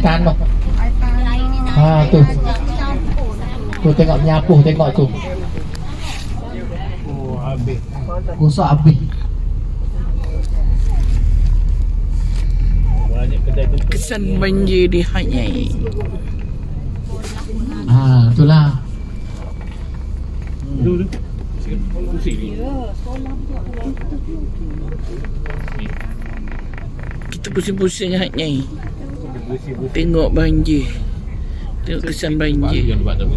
tanok. Tu. Tu tengok menyapu, tengok tu. Oh, habis. Rosak habis. Banyak kedai tutup. Kesan banjir di Hanyai. Itulah. Dulu. Kursi ni. Kita pusing-pusing Hanyai. Tengok banjir. Tengok kesan banjir. Yang buat apa?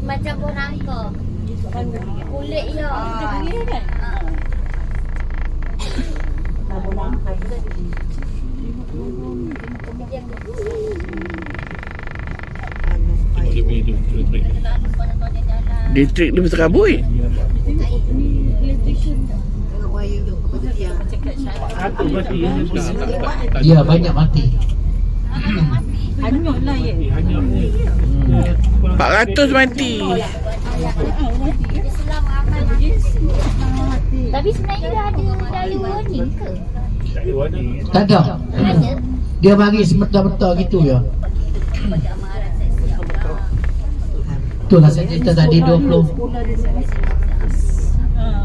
Macam bonangka. Kulit ya. Listrik dia berterabut. Ya, banyak mati. Hanyut lah ya. 400 mati. Tapi sebenarnya dah ada warning ke? Tak ada. Dia bagi semerta-merta gitu ya. Itulah saya cerita tadi 20.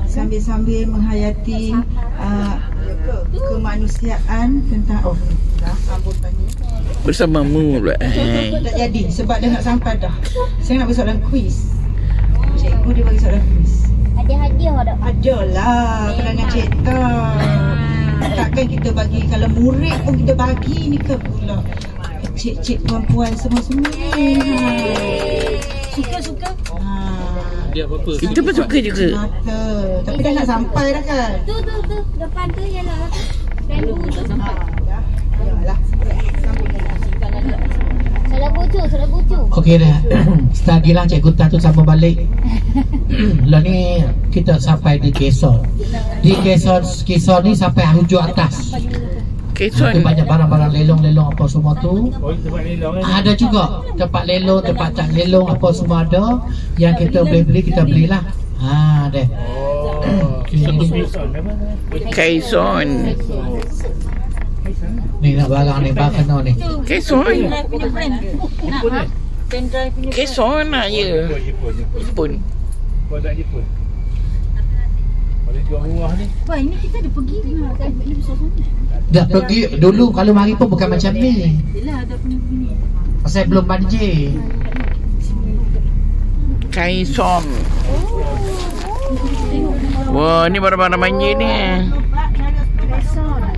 Sambil-sambil menghayati kemanusiaan tentang sambutannya. Bersamamu pula. Tak jadi sebab dah nak sampai dah. Saya nak bagi soalan kuis. Cikgu dia bagi soalan kuis. Ada hadiah tak? Ada lah kenangan cerita. Takkan kita bagi, kalau murid pun kita bagi ni ke pula. Cik-cik puan-puan semua-semua. Suka-suka? Dia apa-apa. Kita pun suka juga. Mata. Tapi dah nak sampai dah kan? Tu. Depan tu ialah bambu tu. Dah. Yalah. Salah bucu. Okey dah. Start lagi lah Cikgu Tan tu sambung balik. Lah ni kita sampai di Quezon. Di Quezon ni sampai hujung atas. Quezon. Itu banyak barang-barang lelong-lelong apa semua tu. Oh, tempat lelong kan? Ada juga tempat lelong, tempat tak lelong apa semua ada. Yang kita boleh beli, kita belilah. Deh. Oh, Quezon apa? Quezon. Ni nak barang ni, barang kena ni. Quezon. Jepun kan? Quezon lah ya. Jepun. Pun. Produk Jepun. Boleh jual murah ni. Wah, ini kita dah pergi ke? Ini besar sangat. Dah pergi dulu, kalau mari pun bukan macam ni. Yelah, dah punya begini. Pasal belum banjir. Quezon. Wah, ni barang-barang banjir ni.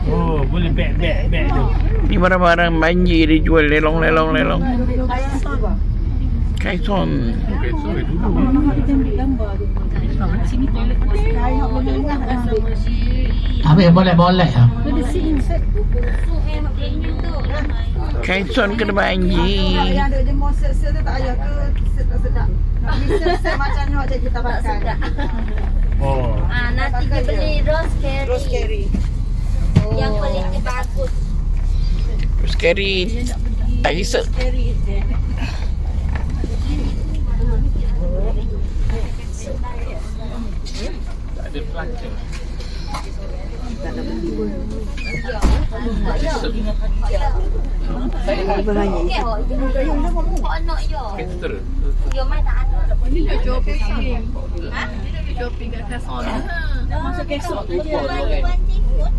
Oh, boleh beg tu. Ni barang-barang banjir dia jual lelong. Quezon. Quezon itu dulu. Kita ambil gambar tu. Sini toilet Habis molek-molek lah. Ada sini set. Quezon kena banjir. Yang ada je mau set tu tak payah ke set tak sedap. Tapi set macam ni awak kita pakai. Oh. Nanti dia beli rose carry. Yang kualiti bagus. Scary. Tak risau. Tak ada pelacak. Caster. Yo mai tak ada. Ini dah shopping. Ini dah shopping kat Quezon. Masuk kesok tu je. Banjir pun.